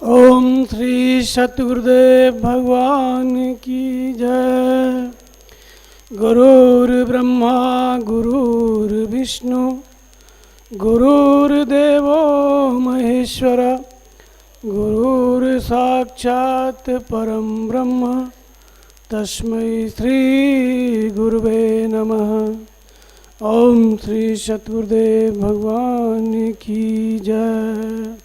ओम श्री सतगुरुदेव भगवान की जय। गुरुर्ब्रह्मा गुरुर्विष्णु गुरुर्देवो महेश्वर गुरुर्साक्षात् परम ब्रह्म तस्मै श्री गुरुवे नमः। ओम श्री सतगुरुदेव भगवान की जय।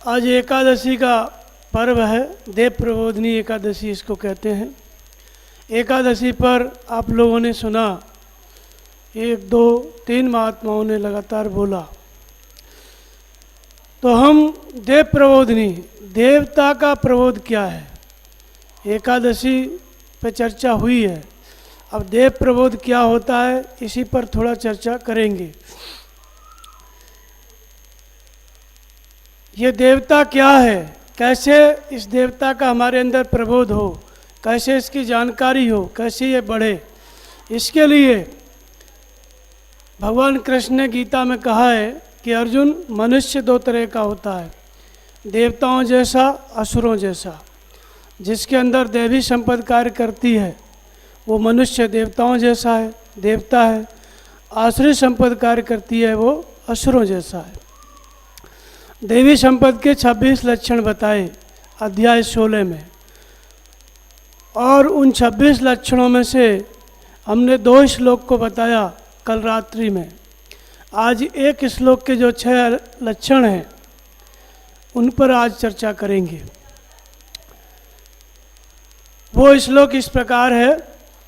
आज एकादशी का पर्व है, देव प्रबोधिनी एकादशी इसको कहते हैं। एकादशी पर आप लोगों ने सुना, 1, 2, 3 महात्माओं ने लगातार बोला। तो हम देव प्रबोधिनी, देवता का प्रबोध क्या है, एकादशी पे चर्चा हुई है। अब देव प्रबोध क्या होता है, इसी पर थोड़ा चर्चा करेंगे। ये देवता क्या है, कैसे इस देवता का हमारे अंदर प्रबोध हो, कैसे इसकी जानकारी हो, कैसे ये बढ़े, इसके लिए भगवान कृष्ण ने गीता में कहा है कि अर्जुन, मनुष्य 2 तरह का होता है, देवताओं जैसा, असुरों जैसा। जिसके अंदर दैवी संपद कार्य करती है वो मनुष्य देवताओं जैसा है, देवता है। आसुरी संपद कार्य करती है वो असुरों जैसा है। देवी संपद के 26 लक्षण बताए अध्याय 16 में, और उन 26 लक्षणों में से हमने 2 श्लोक को बताया कल रात्रि में। आज एक श्लोक के जो 6 लक्षण हैं उन पर आज चर्चा करेंगे। वो श्लोक इस प्रकार है।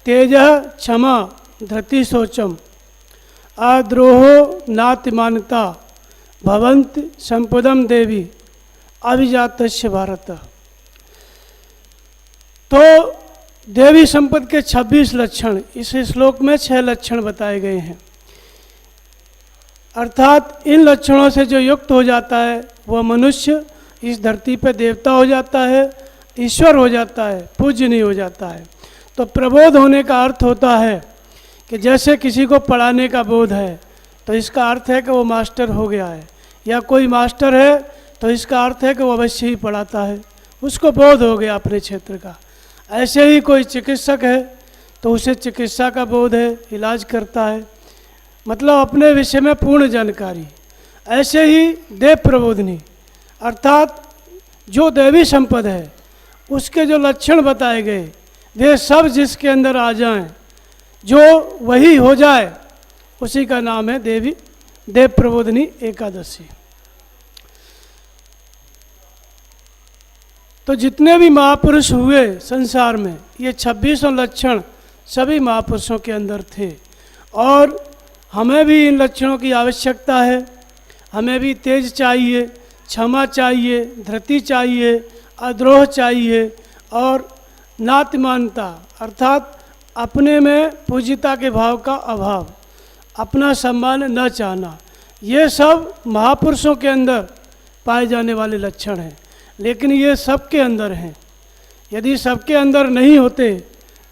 तेजः क्षमा धृति शौचम अद्रोहो नातिमानता भवन्ति संपदम देवी अभिजातस्य भारत। तो देवी संपद के 26 लक्षण, इस श्लोक में 6 लक्षण बताए गए हैं। अर्थात इन लक्षणों से जो युक्त हो जाता है वह मनुष्य इस धरती पर देवता हो जाता है, ईश्वर हो जाता है, पूजनीय हो जाता है। तो प्रबोध होने का अर्थ होता है कि जैसे किसी को पढ़ाने का बोध है तो इसका अर्थ है कि वो मास्टर हो गया है, या कोई मास्टर है तो इसका अर्थ है कि वो अवश्य ही पढ़ाता है, उसको बोध हो गया अपने क्षेत्र का। ऐसे ही कोई चिकित्सक है तो उसे चिकित्सा का बोध है, इलाज करता है, मतलब अपने विषय में पूर्ण जानकारी। ऐसे ही देव प्रबोधिनी अर्थात जो दैवी संपद है उसके जो लक्षण बताए गए वे सब जिसके अंदर आ जाएं, जो वही हो जाए, उसी का नाम है देव प्रबोधिनी एकादशी। तो जितने भी महापुरुष हुए संसार में, ये 26 लक्षण सभी महापुरुषों के अंदर थे। और हमें भी इन लक्षणों की आवश्यकता है। हमें भी तेज चाहिए, क्षमा चाहिए, धृति चाहिए, अद्रोह चाहिए, और नातिमानता अर्थात अपने में पूज्यता के भाव का अभाव, अपना सम्मान न चाहना, ये सब महापुरुषों के अंदर पाए जाने वाले लक्षण हैं। लेकिन ये सबके अंदर हैं। यदि सबके अंदर नहीं होते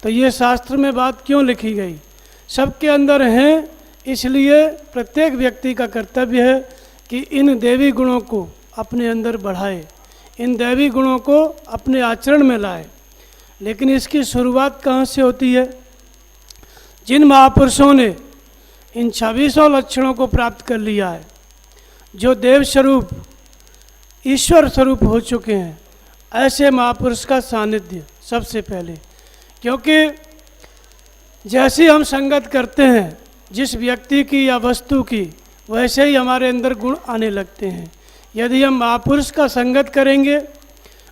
तो ये शास्त्र में बात क्यों लिखी गई? सबके अंदर हैं, इसलिए प्रत्येक व्यक्ति का कर्तव्य है कि इन देवी गुणों को अपने अंदर बढ़ाए, इन दैवी गुणों को अपने आचरण में लाए। लेकिन इसकी शुरुआत कहाँ से होती है? जिन महापुरुषों ने इन 26 लक्षणों को प्राप्त कर लिया है, जो देव स्वरूप ईश्वर स्वरूप हो चुके हैं, ऐसे महापुरुष का सानिध्य सबसे पहले। क्योंकि जैसी हम संगत करते हैं जिस व्यक्ति की या वस्तु की, वैसे ही हमारे अंदर गुण आने लगते हैं। यदि हम महापुरुष का संगत करेंगे,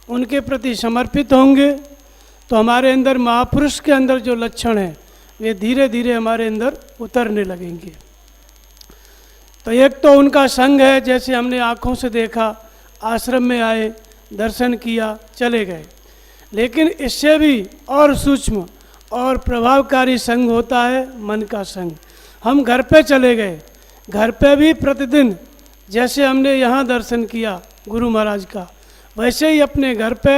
उनके प्रति समर्पित होंगे, तो हमारे अंदर महापुरुष के अंदर जो लक्षण हैं वे धीरे धीरे हमारे अंदर उतरने लगेंगे। तो एक तो उनका संग है, जैसे हमने आँखों से देखा, आश्रम में आए, दर्शन किया, चले गए। लेकिन इससे भी और सूक्ष्म और प्रभावकारी संग होता है मन का संग। हम घर पे चले गए, घर पे भी प्रतिदिन जैसे हमने यहाँ दर्शन किया गुरु महाराज का, वैसे ही अपने घर पे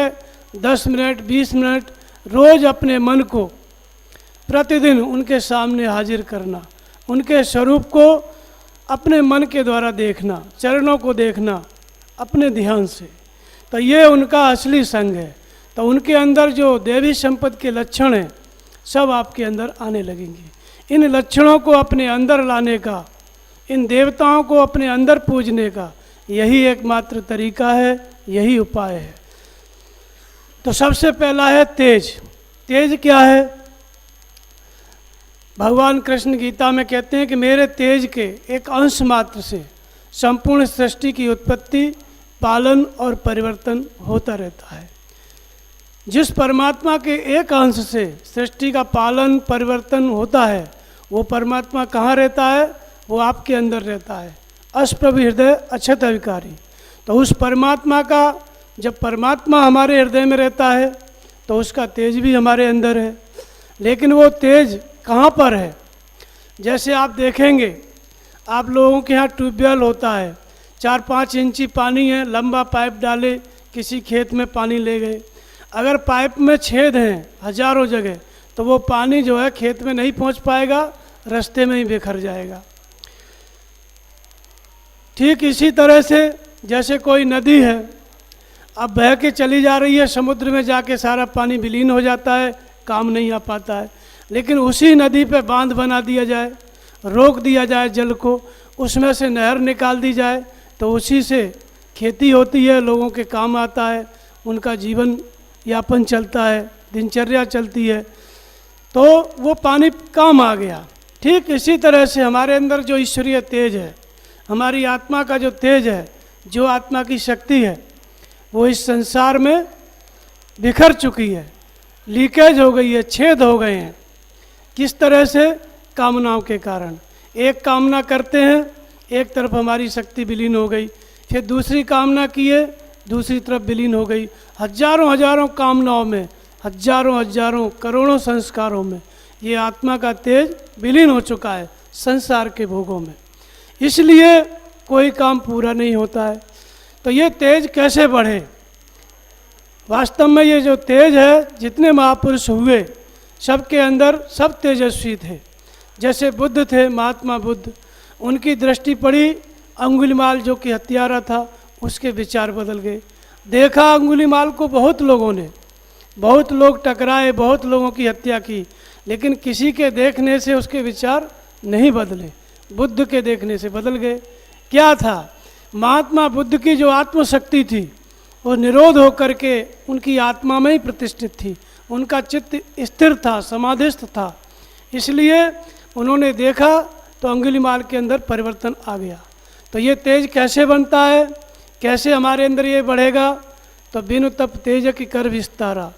10 मिनट 20 मिनट रोज़ अपने मन को प्रतिदिन उनके सामने हाजिर करना, उनके स्वरूप को अपने मन के द्वारा देखना, चरणों को देखना अपने ध्यान से, तो ये उनका असली संग है। तो उनके अंदर जो देवी संपत्ति के लक्षण हैं सब आपके अंदर आने लगेंगे। इन लक्षणों को अपने अंदर लाने का, इन देवताओं को अपने अंदर पूजने का यही एकमात्र तरीका है, यही उपाय है। तो सबसे पहला है तेज। तेज क्या है? भगवान कृष्ण गीता में कहते हैं कि मेरे तेज के एक अंश मात्र से संपूर्ण सृष्टि की उत्पत्ति, पालन और परिवर्तन होता रहता है। जिस परमात्मा के एक अंश से सृष्टि का पालन परिवर्तन होता है, वो परमात्मा कहाँ रहता है? वो आपके अंदर रहता है। अष्टप्रभु हृदय अक्षत अविकारी। तो उस परमात्मा का, जब परमात्मा हमारे हृदय में रहता है तो उसका तेज भी हमारे अंदर है। लेकिन वो तेज कहाँ पर है? जैसे आप देखेंगे, आप लोगों के यहाँ ट्यूबवेल होता है, 4-5 इंची पानी है, लंबा पाइप डाले किसी खेत में पानी ले गए। अगर पाइप में छेद हैं हजारों जगह, तो वो पानी जो है खेत में नहीं पहुंच पाएगा, रास्ते में ही बिखर जाएगा। ठीक इसी तरह से जैसे कोई नदी है, अब बह के चली जा रही है, समुद्र में जाके सारा पानी विलीन हो जाता है, काम नहीं आ पाता है। लेकिन उसी नदी पे बांध बना दिया जाए, रोक दिया जाए जल को, उसमें से नहर निकाल दी जाए, तो उसी से खेती होती है, लोगों के काम आता है, उनका जीवन यापन चलता है, दिनचर्या चलती है, तो वो पानी काम आ गया। ठीक इसी तरह से हमारे अंदर जो ईश्वरीय तेज है, हमारी आत्मा का जो तेज है, जो आत्मा की शक्ति है, वो इस संसार में बिखर चुकी है, लीकेज हो गई है, छेद हो गए हैं। किस तरह से? कामनाओं के कारण। एक कामना करते हैं, एक तरफ हमारी शक्ति विलीन हो गई, फिर दूसरी कामना किए, दूसरी तरफ विलीन हो गई। हजारों हजारों कामनाओं में, हजारों हजारों करोड़ों संस्कारों में ये आत्मा का तेज विलीन हो चुका है संसार के भोगों में। इसलिए कोई काम पूरा नहीं होता है। तो ये तेज कैसे बढ़े? वास्तव में ये जो तेज है, जितने महापुरुष हुए सबके अंदर सब तेजस्वी थे। जैसे बुद्ध थे, महात्मा बुद्ध, उनकी दृष्टि पड़ी, अंगुलीमाल जो कि हत्यारा था, उसके विचार बदल गए। देखा अंगुलीमाल को बहुत लोगों ने, बहुत लोग टकराए, बहुत लोगों की हत्या की, लेकिन किसी के देखने से उसके विचार नहीं बदले, बुद्ध के देखने से बदल गए। क्या था? महात्मा बुद्ध की जो आत्मशक्ति थी वो निरोध होकर के उनकी आत्मा में ही प्रतिष्ठित थी, उनका चित्त स्थिर था, समाधिस्थ था। इसलिए उन्होंने देखा तो अंगुलीमाल के अंदर परिवर्तन आ गया। तो ये तेज कैसे बनता है, कैसे हमारे अंदर ये बढ़ेगा? तो बिनु तप तेज की कर विस्तारा,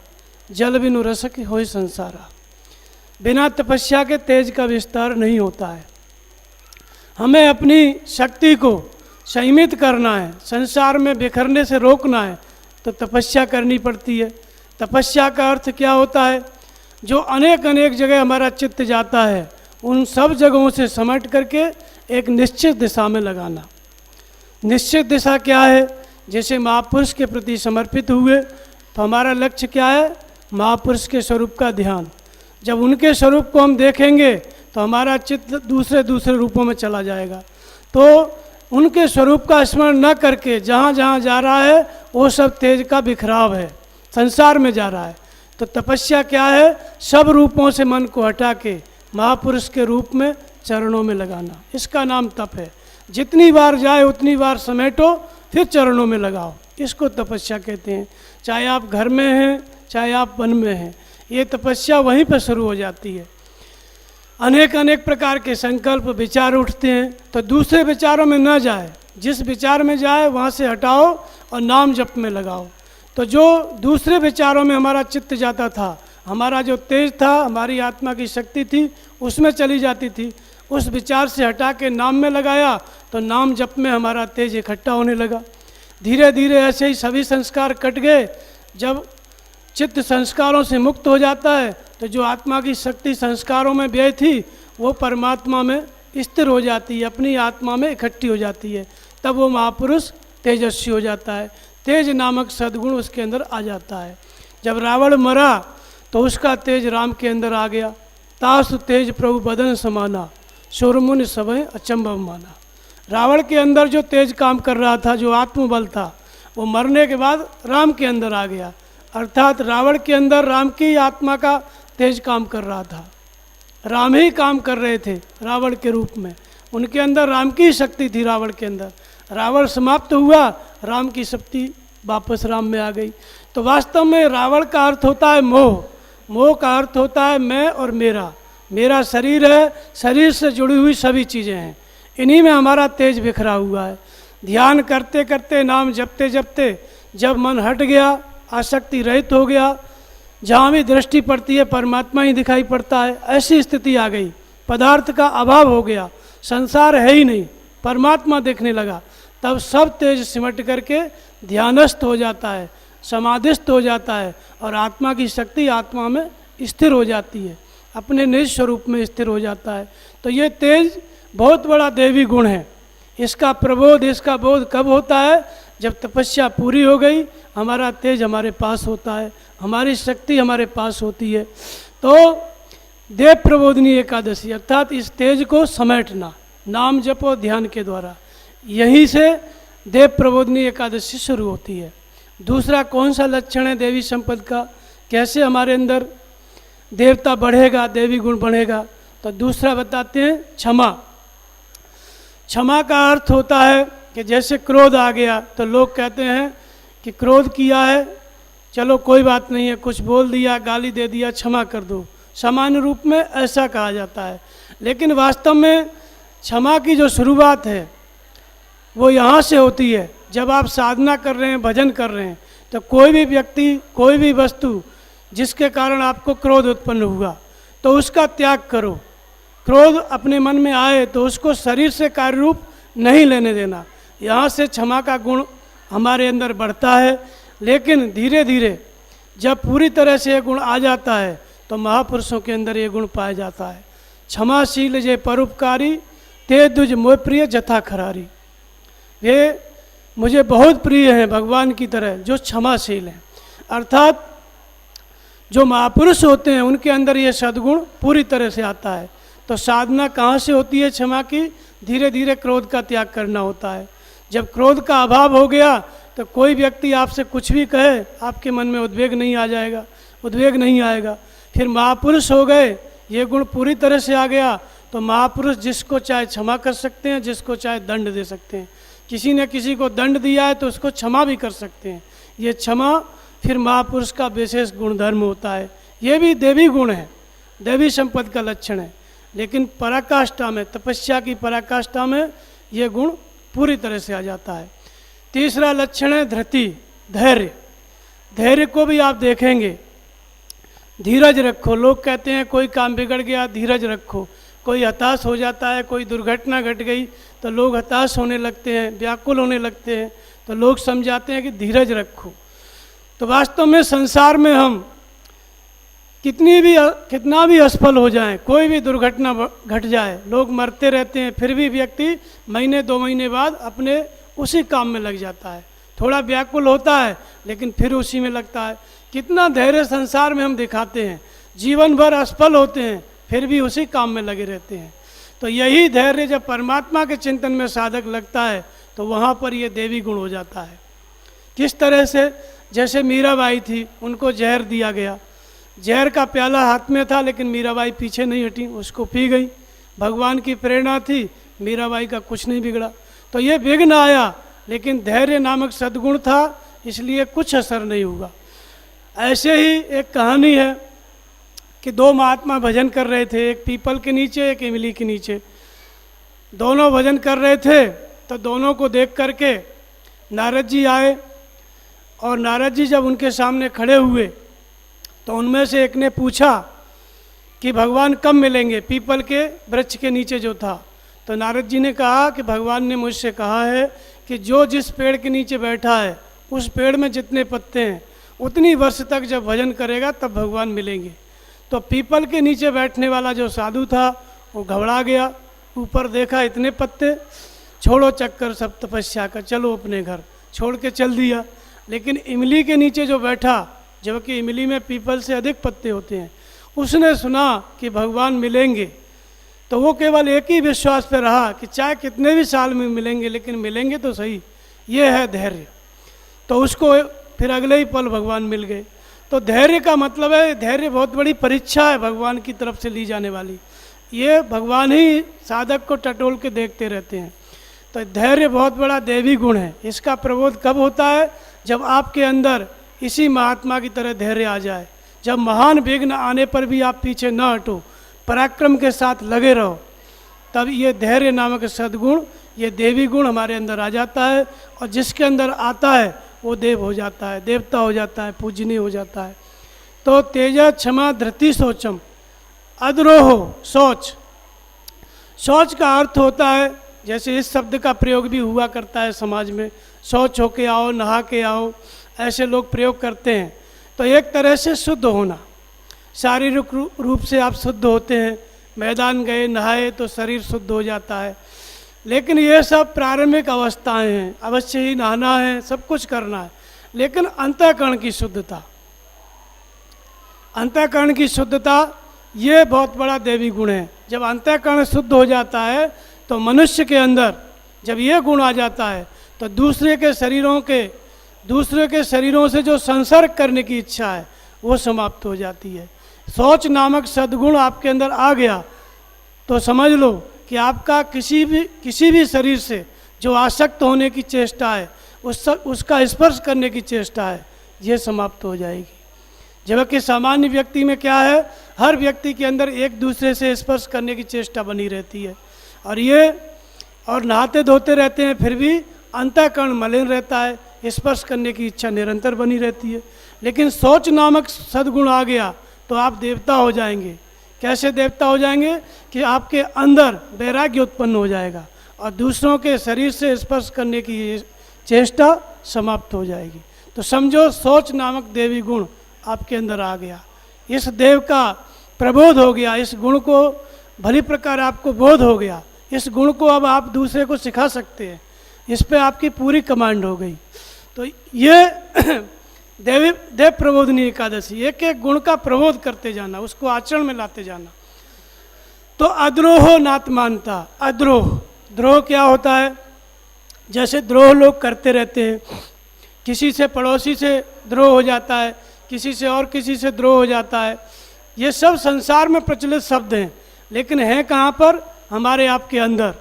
जल बिनु रस की होय संसारा। बिना तपस्या के तेज का विस्तार नहीं होता है। हमें अपनी शक्ति को संयमित करना है, संसार में बिखरने से रोकना है, तो तपस्या करनी पड़ती है। तपस्या का अर्थ क्या होता है? जो अनेक अनेक जगह हमारा चित्त जाता है, उन सब जगहों से समेट करके एक निश्चित दिशा में लगाना। निश्चित दिशा क्या है? जैसे महापुरुष के प्रति समर्पित हुए तो हमारा लक्ष्य क्या है? महापुरुष के स्वरूप का ध्यान। जब उनके स्वरूप को हम देखेंगे तो हमारा चित्त दूसरे दूसरे रूपों में चला जाएगा। तो उनके स्वरूप का स्मरण न करके जहाँ जहाँ जा रहा है वो सब तेज का बिखराव है, संसार में जा रहा है। तो तपस्या क्या है? सब रूपों से मन को हटा के महापुरुष के रूप में चरणों में लगाना, इसका नाम तप है। जितनी बार जाए उतनी बार समेटो, फिर चरणों में लगाओ, इसको तपस्या कहते हैं। चाहे आप घर में हैं, चाहे आप वन में हैं, ये तपस्या वहीं पर शुरू हो जाती है। अनेक अनेक प्रकार के संकल्प विचार उठते हैं, तो दूसरे विचारों में न जाए, जिस विचार में जाए वहाँ से हटाओ और नाम जप में लगाओ। तो जो दूसरे विचारों में हमारा चित्त जाता था, हमारा जो तेज था, हमारी आत्मा की शक्ति थी, उसमें चली जाती थी, उस विचार से हटा के नाम में लगाया तो नाम जप में हमारा तेज इकट्ठा होने लगा। धीरे धीरे ऐसे ही सभी संस्कार कट गए। जब चित्त संस्कारों से मुक्त हो जाता है तो जो आत्मा की शक्ति संस्कारों में व्यय थी वो परमात्मा में स्थिर हो जाती है, अपनी आत्मा में इकट्ठी हो जाती है। तब वो महापुरुष तेजस्वी हो जाता है, तेज नामक सद्गुण उसके अंदर आ जाता है। जब रावण मरा तो उसका तेज राम के अंदर आ गया। तासु तेज प्रभु बदन समाना, शोरमुन सभय अचंभव माना। रावण के अंदर जो तेज काम कर रहा था, जो आत्मबल था, वो मरने के बाद राम के अंदर आ गया। अर्थात रावण के अंदर राम की आत्मा का तेज काम कर रहा था। राम ही काम कर रहे थे रावण के रूप में, उनके अंदर राम की शक्ति थी। रावण के अंदर रावण समाप्त हुआ, राम की शक्ति वापस राम में आ गई। तो वास्तव में रावण का अर्थ होता है मोह, मोह का अर्थ होता है मैं और मेरा। मेरा शरीर है, शरीर से जुड़ी हुई सभी चीज़ें हैं, इन्हीं में हमारा तेज बिखरा हुआ है। ध्यान करते करते, नाम जपते जपते जब मन हट गया, आसक्ति रहित हो गया, जहाँ भी दृष्टि पड़ती है परमात्मा ही दिखाई पड़ता है, ऐसी स्थिति आ गई। पदार्थ का अभाव हो गया, संसार है ही नहीं, परमात्मा देखने लगा, तब सब तेज सिमट करके ध्यानस्थ हो जाता है, समाधिस्थ हो जाता है और आत्मा की शक्ति आत्मा में स्थिर हो जाती है, अपने निज स्वरूप में स्थिर हो जाता है। तो ये तेज बहुत बड़ा देवी गुण है। इसका प्रबोध, इसका बोध कब होता है? जब तपस्या पूरी हो गई, हमारा तेज हमारे पास होता है, हमारी शक्ति हमारे पास होती है। तो देव प्रबोधनी एकादशी अर्थात इस तेज को समेटना, नाम जपो ध्यान के द्वारा, यहीं से देव प्रबोधनी एकादशी शुरू होती है। दूसरा कौन सा लक्षण है देवी संपद का, कैसे हमारे अंदर देवता बढ़ेगा, देवी गुण बढ़ेगा? तो दूसरा बताते हैं क्षमा। क्षमा का अर्थ होता है कि जैसे क्रोध आ गया तो लोग कहते हैं कि क्रोध किया है, चलो कोई बात नहीं है, कुछ बोल दिया, गाली दे दिया, क्षमा कर दो, सामान्य रूप में ऐसा कहा जाता है। लेकिन वास्तव में क्षमा की जो शुरुआत है वो यहाँ से होती है। जब आप साधना कर रहे हैं, भजन कर रहे हैं, तो कोई भी व्यक्ति, कोई भी वस्तु जिसके कारण आपको क्रोध उत्पन्न हुआ, तो उसका त्याग करो। क्रोध अपने मन में आए तो उसको शरीर से कार्य रूप नहीं लेने देना। यहाँ से क्षमा का गुण हमारे अंदर बढ़ता है। लेकिन धीरे धीरे जब पूरी तरह से ये गुण आ जाता है तो महापुरुषों के अंदर ये गुण पाया जाता है। क्षमाशील जे परोपकारी, ते दुज मोह प्रिय जथा खरारी। वे मुझे बहुत प्रिय हैं भगवान की तरह जो क्षमाशील हैं। अर्थात जो महापुरुष होते हैं उनके अंदर ये सद्गुण पूरी तरह से आता है। तो साधना कहाँ से होती है क्षमा की? धीरे धीरे क्रोध का त्याग करना होता है। जब क्रोध का अभाव हो गया तो कोई व्यक्ति आपसे कुछ भी कहे, आपके मन में उद्वेग नहीं आ जाएगा, उद्वेग नहीं आएगा। फिर महापुरुष हो गए, ये गुण पूरी तरह से आ गया तो महापुरुष जिसको चाहे क्षमा कर सकते हैं, जिसको चाहे दंड दे सकते हैं। किसी ने किसी को दंड दिया है तो उसको क्षमा भी कर सकते हैं। ये क्षमा फिर महापुरुष का विशेष गुणधर्म होता है। ये भी देवी गुण है, देवी संपद का लक्षण है। लेकिन पराकाष्ठा में, तपस्या की पराकाष्ठा में ये गुण पूरी तरह से आ जाता है। तीसरा लक्षण है धृति, धैर्य। धैर्य को भी आप देखेंगे, धीरज रखो। लोग कहते हैं कोई काम बिगड़ गया, धीरज रखो। कोई हताश हो जाता है, कोई दुर्घटना घट गई तो लोग हताश होने लगते हैं, व्याकुल होने लगते हैं, तो लोग समझाते हैं कि धीरज रखो। तो वास्तव में संसार में हम कितना भी असफल हो जाएं, कोई भी दुर्घटना घट जाए, लोग मरते रहते हैं, फिर भी व्यक्ति महीने 2 महीने बाद अपने उसी काम में लग जाता है। थोड़ा व्याकुल होता है लेकिन फिर उसी में लगता है। कितना धैर्य संसार में हम दिखाते हैं, जीवन भर असफल होते हैं फिर भी उसी काम में लगे रहते हैं। तो यही धैर्य जब परमात्मा के चिंतन में साधक लगता है तो वहाँ पर ये देवी गुण हो जाता है। किस तरह से? जैसे मीराबाई थी, उनको जहर दिया गया, जहर का प्याला हाथ में था लेकिन मीराबाई पीछे नहीं हटी, उसको पी गई। भगवान की प्रेरणा थी, मीराबाई का कुछ नहीं बिगड़ा। तो ये विघ्न आया लेकिन धैर्य नामक सद्गुण था, इसलिए कुछ असर नहीं हुआ। ऐसे ही एक कहानी है कि 2 महात्मा भजन कर रहे थे, एक पीपल के नीचे, एक इमली के नीचे। दोनों भजन कर रहे थे तो दोनों को देख करके नारद जी आए और नारद जी जब उनके सामने खड़े हुए तो उनमें से एक ने पूछा कि भगवान कब मिलेंगे, पीपल के वृक्ष के नीचे जो था। तो नारद जी ने कहा कि भगवान ने मुझसे कहा है कि जो जिस पेड़ के नीचे बैठा है उस पेड़ में जितने पत्ते हैं उतनी वर्ष तक जब भजन करेगा तब भगवान मिलेंगे। तो पीपल के नीचे बैठने वाला जो साधु था वो घबरा गया, ऊपर देखा इतने पत्ते, छोड़ो चक्कर सब तपस्या का, चलो अपने घर, छोड़ के चल दिया। लेकिन इमली के नीचे जो बैठा, जबकि इमली में पीपल से अधिक पत्ते होते हैं, उसने सुना कि भगवान मिलेंगे तो वो केवल एक ही विश्वास पे रहा कि चाहे कितने भी साल में मिलेंगे लेकिन मिलेंगे तो सही, ये है धैर्य। तो उसको फिर अगले ही पल भगवान मिल गए। तो धैर्य का मतलब है, धैर्य बहुत बड़ी परीक्षा है भगवान की तरफ से ली जाने वाली। ये भगवान ही साधक को टटोल के देखते रहते हैं। तो धैर्य बहुत बड़ा देवी गुण है। इसका प्रबोध कब होता है? जब आपके अंदर इसी महात्मा की तरह धैर्य आ जाए, जब महान विघ्न आने पर भी आप पीछे न हटो, पराक्रम के साथ लगे रहो, तब ये धैर्य नामक सद्गुण, ये देवी गुण हमारे अंदर आ जाता है। और जिसके अंदर आता है वो देव हो जाता है, देवता हो जाता है, पूजनीय हो जाता है। तो तेजा क्षमा धृति शौचम, अद्रोह शौच। शौच का अर्थ होता है, जैसे इस शब्द का प्रयोग भी हुआ करता है समाज में, शौच होके आओ, नहा के आओ, ऐसे लोग प्रयोग करते हैं। तो एक तरह से शुद्ध होना, शारीरिक रूप से आप शुद्ध होते हैं, मैदान गए नहाए तो शरीर शुद्ध हो जाता है। लेकिन ये सब प्रारंभिक अवस्थाएं हैं, अवश्य ही नहाना है, सब कुछ करना है। लेकिन अंतःकरण की शुद्धता, अंतःकरण की शुद्धता ये बहुत बड़ा देवी गुण है। जब अंतःकरण शुद्ध हो जाता है तो मनुष्य के अंदर जब ये गुण आ जाता है तो दूसरे के शरीरों से जो संसर्ग करने की इच्छा है वो समाप्त हो जाती है। शौच नामक सद्गुण आपके अंदर आ गया तो समझ लो कि आपका किसी भी शरीर से जो आसक्त होने की चेष्टा है, उसका स्पर्श करने की चेष्टा है, ये समाप्त हो जाएगी। जबकि सामान्य व्यक्ति में क्या है, हर व्यक्ति के अंदर एक दूसरे से स्पर्श करने की चेष्टा बनी रहती है और नहाते धोते रहते हैं, फिर भी अंतःकरण मलिन रहता है, स्पर्श करने की इच्छा निरंतर बनी रहती है। लेकिन शौच नामक सद्गुण आ गया तो आप देवता हो जाएंगे। कैसे देवता हो जाएंगे? कि आपके अंदर वैराग्य उत्पन्न हो जाएगा और दूसरों के शरीर से स्पर्श करने की चेष्टा समाप्त हो जाएगी। तो समझो शौच नामक देवी गुण आपके अंदर आ गया, इस देव का प्रबोध हो गया, इस गुण को भली प्रकार आपको बोध हो गया, इस गुण को अब आप दूसरे को सिखा सकते हैं, इस पे आपकी पूरी कमांड हो गई। तो ये देव प्रबोधनी एकादशी, एक एक गुण का प्रबोध करते जाना, उसको आचरण में लाते जाना। तो अद्रोह नात्मानता, द्रोह क्या होता है? जैसे द्रोह लोग करते रहते हैं, किसी से पड़ोसी से द्रोह हो जाता है, किसी से और किसी से द्रोह हो जाता है। ये सब संसार में प्रचलित शब्द हैं, लेकिन हैं कहाँ पर? हमारे आपके अंदर।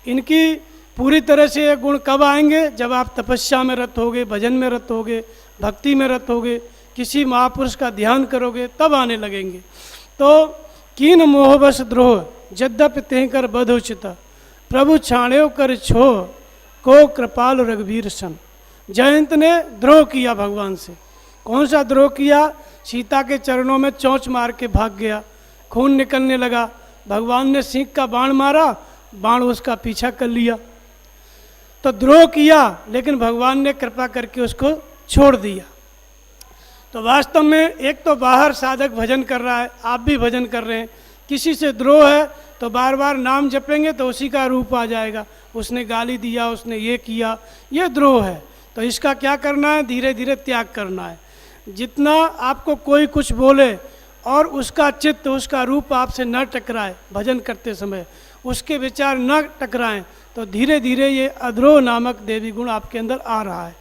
इनकी पूरी तरह से ये गुण कब आएंगे? जब आप तपस्या में रत होगे, भजन में रत होगे, भक्ति में रत होगे, किसी महापुरुष का ध्यान करोगे, तब आने लगेंगे। तो कीन मोहवश द्रोह यद्यपि तें कर बध उचित, प्रभु छाण्यो कर छो को कृपाल रघुवीर सन। जयंत ने द्रोह किया भगवान से। कौन सा द्रोह किया? सीता के चरणों में चोंच मार के भाग गया, खून निकलने लगा, भगवान ने सींग का बाण मारा, बाण उसका पीछा कर लिया। तो द्रोह किया, लेकिन भगवान ने कृपा करके उसको छोड़ दिया। तो वास्तव में एक तो बाहर साधक भजन कर रहा है, आप भी भजन कर रहे हैं, किसी से द्रोह है तो बार बार नाम जपेंगे तो उसी का रूप आ जाएगा, उसने गाली दिया, उसने ये किया, ये द्रोह है। तो इसका क्या करना है? धीरे धीरे त्याग करना है। जितना आपको कोई कुछ बोले और उसका चित्त, उसका रूप आपसे न टकराए, भजन करते समय उसके विचार न टकराएं, तो धीरे धीरे ये अद्रोह नामक देवी गुण आपके अंदर आ रहा है।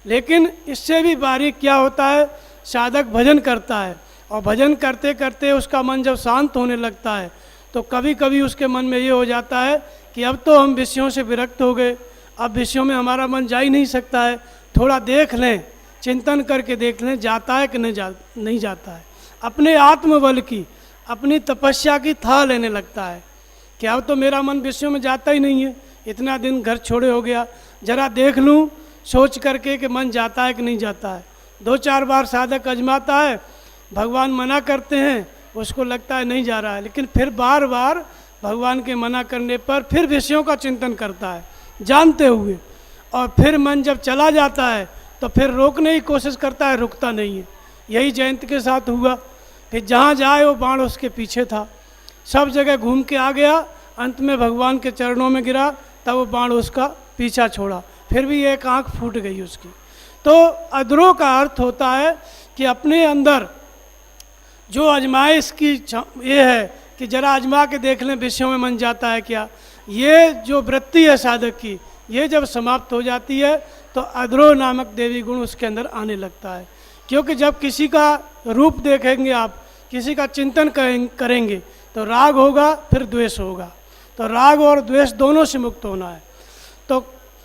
लेकिन इससे भी बारीक क्या होता है? साधक भजन करता है और भजन करते करते उसका मन जब शांत होने लगता है तो कभी कभी उसके मन में ये हो जाता है कि अब तो हम विषयों से विरक्त हो गए, अब विषयों में हमारा मन जा ही नहीं सकता है, थोड़ा देख लें, चिंतन करके देख लें जाता है कि नहीं जाता है। अपने आत्मबल की, अपनी तपस्या की था लेने लगता है कि अब तो मेरा मन विषयों में जाता ही नहीं है, इतना दिन घर छोड़े हो गया, जरा देख लूँ सोच करके कि मन जाता है कि नहीं जाता है। 2-4 बार साधक अजमाता है, भगवान मना करते हैं, उसको लगता है नहीं जा रहा है, लेकिन फिर बार बार भगवान के मना करने पर फिर विषयों का चिंतन करता है जानते हुए, और फिर मन जब चला जाता है तो फिर रोकने की कोशिश करता है, रुकता नहीं है। यही जयंत के साथ हुआ, फिर जहाँ जाए वो बाण उसके पीछे था, सब जगह घूम के आ गया, अंत में भगवान के चरणों में गिरा, तब वो बाण उसका पीछा छोड़ा, फिर भी एक आँख फूट गई उसकी। तो अद्रोह का अर्थ होता है कि अपने अंदर जो आजमाइश की ये है कि जरा आजमा के देख लें विषयों में मन जाता है क्या। ये जो वृत्ति है साधक की, ये जब समाप्त हो जाती है तो अधरोह नामक देवी गुण उसके अंदर आने लगता है। क्योंकि जब किसी का रूप देखेंगे आप, किसी का चिंतन करेंगे तो राग होगा, फिर द्वेष होगा। तो राग और द्वेष दोनों से मुक्त होना है। तो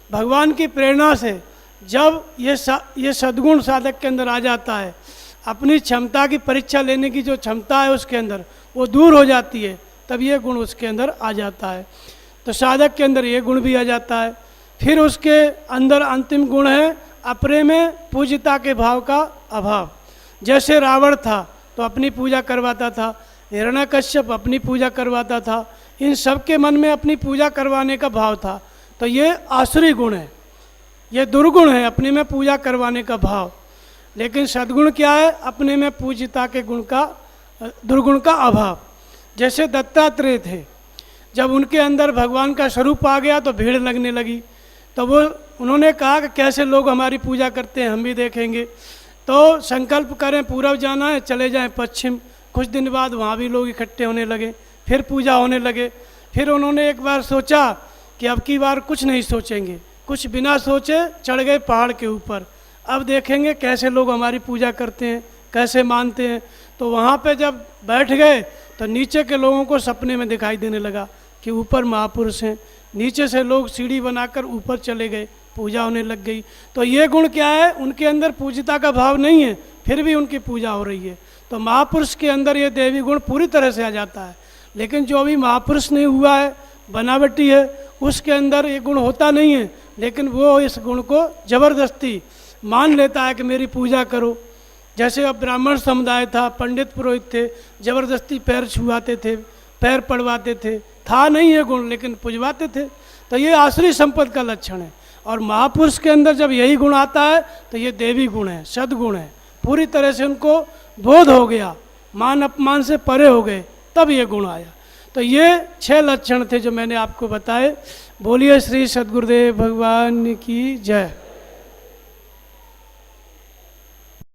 भगवान की प्रेरणा से जब ये सद्गुण साधक के अंदर आ जाता है, अपनी क्षमता की परीक्षा लेने की जो क्षमता है उसके अंदर वो दूर हो जाती है, तब ये गुण उसके अंदर आ जाता है। तो साधक के अंदर ये गुण भी आ जाता है। फिर उसके अंदर अंतिम गुण है अपने में पूज्यता के भाव का अभाव। जैसे रावण था तो अपनी पूजा करवाता था, हिरण्यकश्यप अपनी पूजा करवाता था, इन सब के मन में अपनी पूजा करवाने का भाव था। तो ये आसुरी गुण है, ये दुर्गुण है, अपने में पूजा करवाने का भाव। लेकिन सद्गुण क्या है? अपने में पूज्यता के गुण का, दुर्गुण का अभाव। जैसे दत्तात्रेय थे, जब उनके अंदर भगवान का स्वरूप आ गया तो भीड़ लगने लगी। तो उन्होंने कहा कि कैसे लोग हमारी पूजा करते हैं, हम भी देखेंगे। तो संकल्प करें पूरब जाना है, चले जाएं पश्चिम। कुछ दिन बाद वहाँ भी लोग इकट्ठे होने लगे, फिर पूजा होने लगे। फिर उन्होंने एक बार सोचा कि अब की बार कुछ नहीं सोचेंगे, कुछ बिना सोचे चढ़ गए पहाड़ के ऊपर। अब देखेंगे कैसे लोग हमारी पूजा करते हैं, कैसे मानते हैं। तो वहाँ पे जब बैठ गए तो नीचे के लोगों को सपने में दिखाई देने लगा कि ऊपर महापुरुष हैं। नीचे से लोग सीढ़ी बनाकर ऊपर चले गए, पूजा होने लग गई। तो ये गुण क्या है? उनके अंदर पूज्यता का भाव नहीं है, फिर भी उनकी पूजा हो रही है। तो महापुरुष के अंदर ये देवी गुण पूरी तरह से आ जाता है। लेकिन जो अभी महापुरुष नहीं हुआ है, बनावटी है, उसके अंदर ये गुण होता नहीं है। लेकिन वो इस गुण को जबरदस्ती मान लेता है कि मेरी पूजा करो। जैसे अब ब्राह्मण समुदाय था, पंडित पुरोहित थे, जबरदस्ती पैर छुआते थे, पैर पड़वाते थे, था नहीं है गुण लेकिन पुजवाते थे। तो ये आसुरी संपद का लक्षण है। और महापुरुष के अंदर जब यही गुण आता है तो ये देवी गुण है, सद्गुण है। पूरी तरह से उनको बोध हो गया, मान अपमान से परे हो गए, तब ये गुण आया। तो ये 6 लक्षण थे जो मैंने आपको बताए। बोलिए श्री सद्गुरुदेव भगवान की जय।